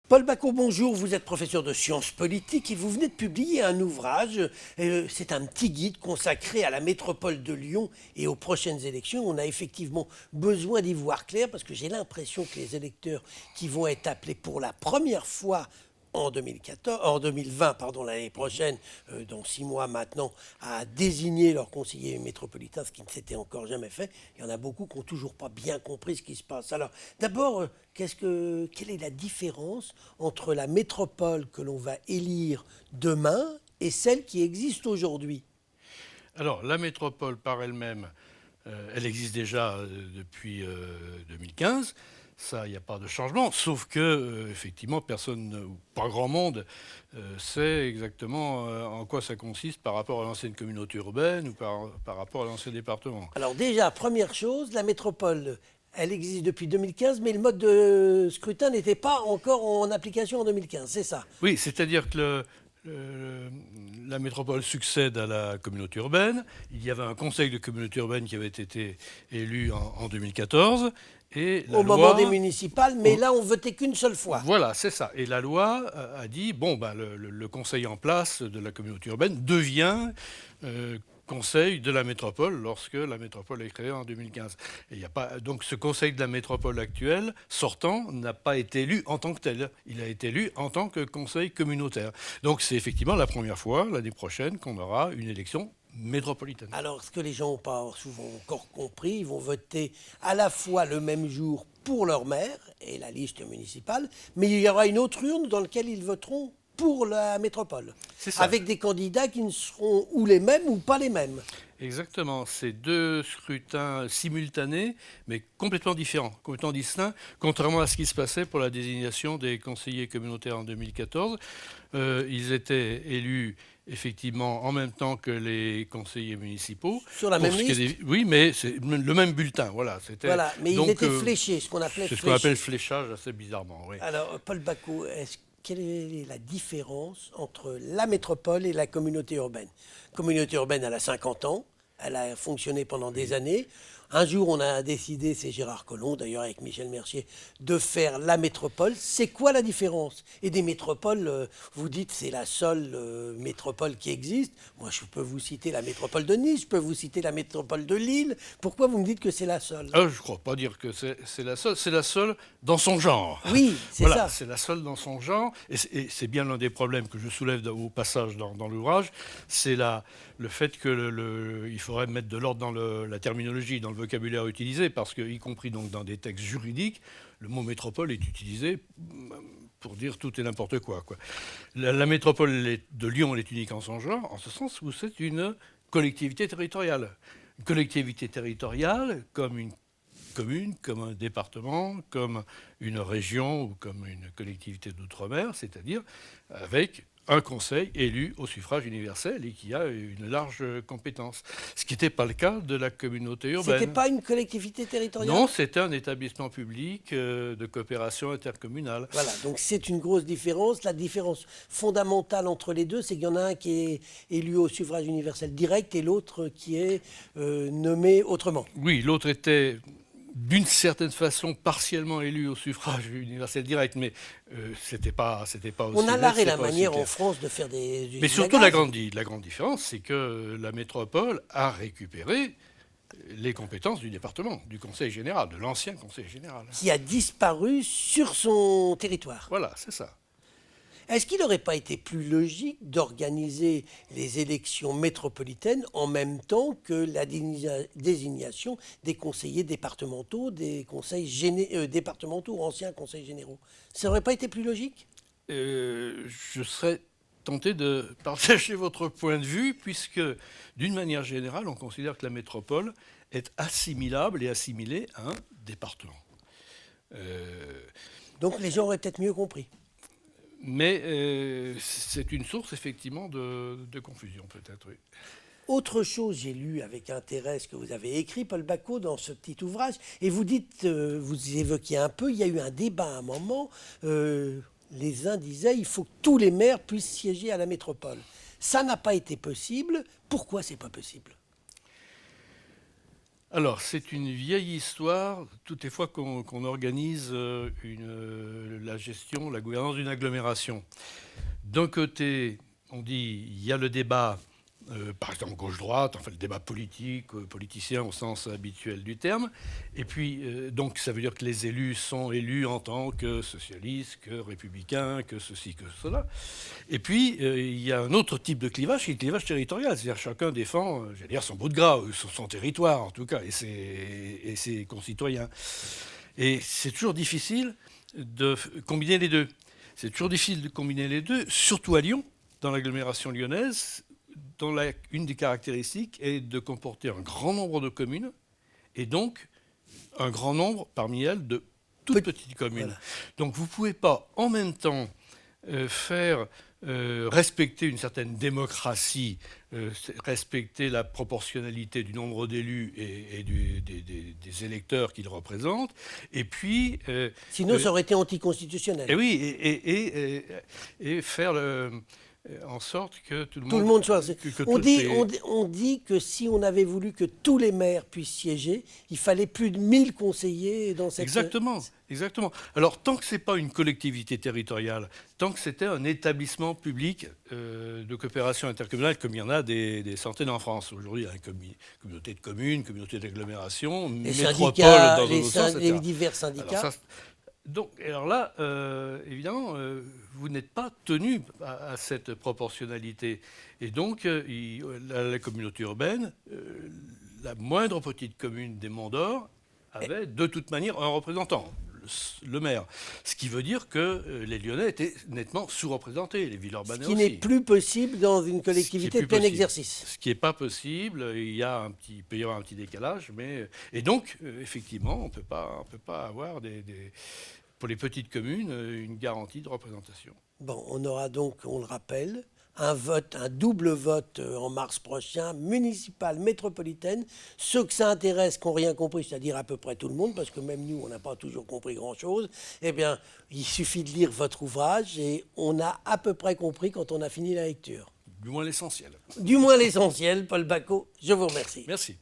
Paul Bacot, bonjour, vous êtes professeur de sciences politiques et vous venez de publier un ouvrage, c'est un petit guide consacré à la métropole de Lyon et aux prochaines élections. On a effectivement besoin d'y voir clair parce que j'ai l'impression que les électeurs qui vont être appelés pour la première fois en 2014, en 2020, pardon, l'année prochaine, dans 6 mois maintenant, à désigner leur conseiller métropolitain, ce qui ne s'était encore jamais fait. Il y en a beaucoup qui n'ont toujours pas bien compris ce qui se passe. Alors, d'abord, quelle est la différence entre la métropole que l'on va élire demain et celle qui existe aujourd'hui? Alors, la métropole par elle-même, elle existe déjà depuis 2015. Ça, il n'y a pas de changement, sauf que, effectivement, personne, ou pas grand monde, sait exactement en quoi ça consiste par rapport à l'ancienne communauté urbaine ou par rapport à l'ancien département. Alors déjà, première chose, la métropole, elle existe depuis 2015, mais le mode de scrutin n'était pas encore en application en 2015, c'est ça? Oui, c'est-à-dire que la métropole succède à la communauté urbaine. Il y avait un conseil de communauté urbaine qui avait été élu en 2014. Et la Au moment des loi. municipales, mais là, on votait qu'une seule fois. Voilà, c'est ça. Et la loi a dit, bon, ben, le conseil en place de la communauté urbaine devient conseil de la métropole lorsque la métropole est créée en 2015. Et il y a pas, donc ce conseil de la métropole actuel, sortant, n'a pas été élu en tant que tel. Il a été élu en tant que conseil communautaire. Donc c'est effectivement la première fois, l'année prochaine, qu'on aura une élection métropolitaine. Alors, ce que les gens n'ont pas souvent encore compris, ils vont voter à la fois le même jour pour leur maire et la liste municipale, mais il y aura une autre urne dans laquelle ils voteront pour la métropole, C'est ça. avec des candidats qui ne seront ou les mêmes ou pas les mêmes. Exactement, c'est deux scrutins simultanés, mais complètement différents, complètement distincts, contrairement à ce qui se passait pour la désignation des conseillers communautaires en 2014. Ils étaient élus effectivement en même temps que les conseillers municipaux. Sur la même liste. Oui, mais c'est le même bulletin, voilà. Voilà, mais ils Donc, étaient fléchés, ce qu'on appelait c'est ce qu'on appelle fléchés. fléchage assez bizarrement, oui. Alors, Paul Bacot, quelle est la différence entre la métropole et la communauté urbaine? La communauté urbaine, elle a 50 ans, elle a fonctionné pendant des années. Un jour, on a décidé, c'est Gérard Collomb, d'ailleurs avec Michel Mercier, de faire la métropole. C'est quoi la différence? Et des métropoles, vous dites c'est la seule métropole qui existe. Moi, je peux vous citer la métropole de Nice, je peux vous citer la métropole de Lille. Pourquoi vous me dites que c'est la seule? Je ne crois pas dire que c'est la seule dans son genre. Oui, c'est Voilà, ça. c'est la seule dans son genre, et c'est bien l'un des problèmes que je soulève au passage dans l'ouvrage, c'est le fait que il faudrait mettre de l'ordre dans la terminologie, dans le vocabulaire utilisé, parce que, y compris donc dans des textes juridiques, le mot métropole est utilisé pour dire tout et n'importe quoi. La métropole de Lyon, elle est unique en son genre, en ce sens où c'est une collectivité territoriale. Une collectivité territoriale comme une commune, comme un département, comme une région ou comme une collectivité d'outre-mer, c'est-à-dire avec un conseil élu au suffrage universel et qui a une large compétence. Ce qui n'était pas le cas de la communauté C'était urbaine. pas une collectivité territoriale? Non, c'était un établissement public de coopération intercommunale. Voilà, donc c'est une grosse différence. La différence fondamentale entre les deux, c'est qu'il y en a un qui est élu au suffrage universel direct et l'autre qui est nommé autrement. Oui, l'autre était d'une certaine façon partiellement élu au suffrage universel direct, mais c'était pas aussi On a net, l'art et c'était la pas aussi manière en clair. France de faire des Mais usines à surtout, gaz, la grande différence, c'est que la métropole a récupéré les compétences du département, du conseil général, de l'ancien conseil général. qui a disparu sur son territoire. Voilà, c'est ça. Est-ce qu'il n'aurait pas été plus logique d'organiser les élections métropolitaines en même temps que la désignation des conseillers départementaux, des départementaux, anciens conseils généraux? Ça n'aurait pas été plus logique? Je serais tenté de partager votre point de vue, puisque d'une manière générale, on considère que la métropole est assimilable et assimilée à un département. Euh, Donc les gens auraient peut-être mieux compris. mais c'est une source effectivement de confusion peut-être, oui. Autre chose, j'ai lu avec intérêt ce que vous avez écrit, Paul Bacot, dans ce petit ouvrage, et vous dites, vous évoquiez un peu, il y a eu un débat à un moment, les uns disaient il faut que tous les maires puissent siéger à la métropole. Ça n'a pas été possible. Pourquoi c'est pas possible? Alors, c'est une vieille histoire, toutes les fois qu'on organise la gestion, la gouvernance d'une agglomération. D'un côté, on dit il y a le débat, par exemple gauche-droite, enfin le débat politique, politicien au sens habituel du terme. Et puis, donc ça veut dire que les élus sont élus en tant que socialistes, que républicains, que ceci, que cela. Et puis, il y a un autre type de clivage, qui est le clivage territorial. C'est-à-dire chacun défend, j'allais dire, son bout de gras, son territoire en tout cas, et ses concitoyens. Et c'est toujours difficile de combiner les deux. C'est toujours difficile de combiner les deux, surtout à Lyon, dans l'agglomération lyonnaise, dont une des caractéristiques est de comporter un grand nombre de communes, et donc un grand nombre parmi elles de toutes petites communes. Voilà. Donc vous ne pouvez pas en même temps faire respecter une certaine démocratie, respecter la proportionnalité du nombre d'élus et des électeurs qu'ils représentent, et puis... Sinon, ça aurait été anticonstitutionnel. Et oui, et faire en sorte que tout le monde soit... On dit que si on avait voulu que tous les maires puissent siéger, il fallait plus de 1000 conseillers dans cette... Exactement. Alors, tant que ce n'est pas une collectivité territoriale, tant que c'était un établissement public de coopération intercommunale, comme il y en a des centaines en France. Aujourd'hui, il y a une communauté de communes, communauté d'agglomération, métropole dans un autre sens, etc. Les divers syndicats. Alors là, évidemment, vous n'êtes pas tenu à cette proportionnalité. Et donc, la communauté urbaine, la moindre petite commune des Monts d'Or avait de toute manière un représentant, le maire. Ce qui veut dire que les Lyonnais étaient nettement sous-représentés, les Villeurbanais aussi. Ce qui n'est plus possible dans une collectivité de plein exercice. Ce qui n'est pas possible, il peut y avoir un petit décalage, et donc, effectivement, on ne peut pas avoir pour les petites communes, une garantie de représentation. Bon, on aura donc, on le rappelle, un double vote en mars prochain, municipal, métropolitaine. Ceux que ça intéresse, qui n'ont rien compris, c'est-à-dire à peu près tout le monde, parce que même nous, on n'a pas toujours compris grand-chose, eh bien, il suffit de lire votre ouvrage et on a à peu près compris quand on a fini la lecture. Du moins l'essentiel. Du moins l'essentiel, Paul Bacot, je vous remercie. Merci.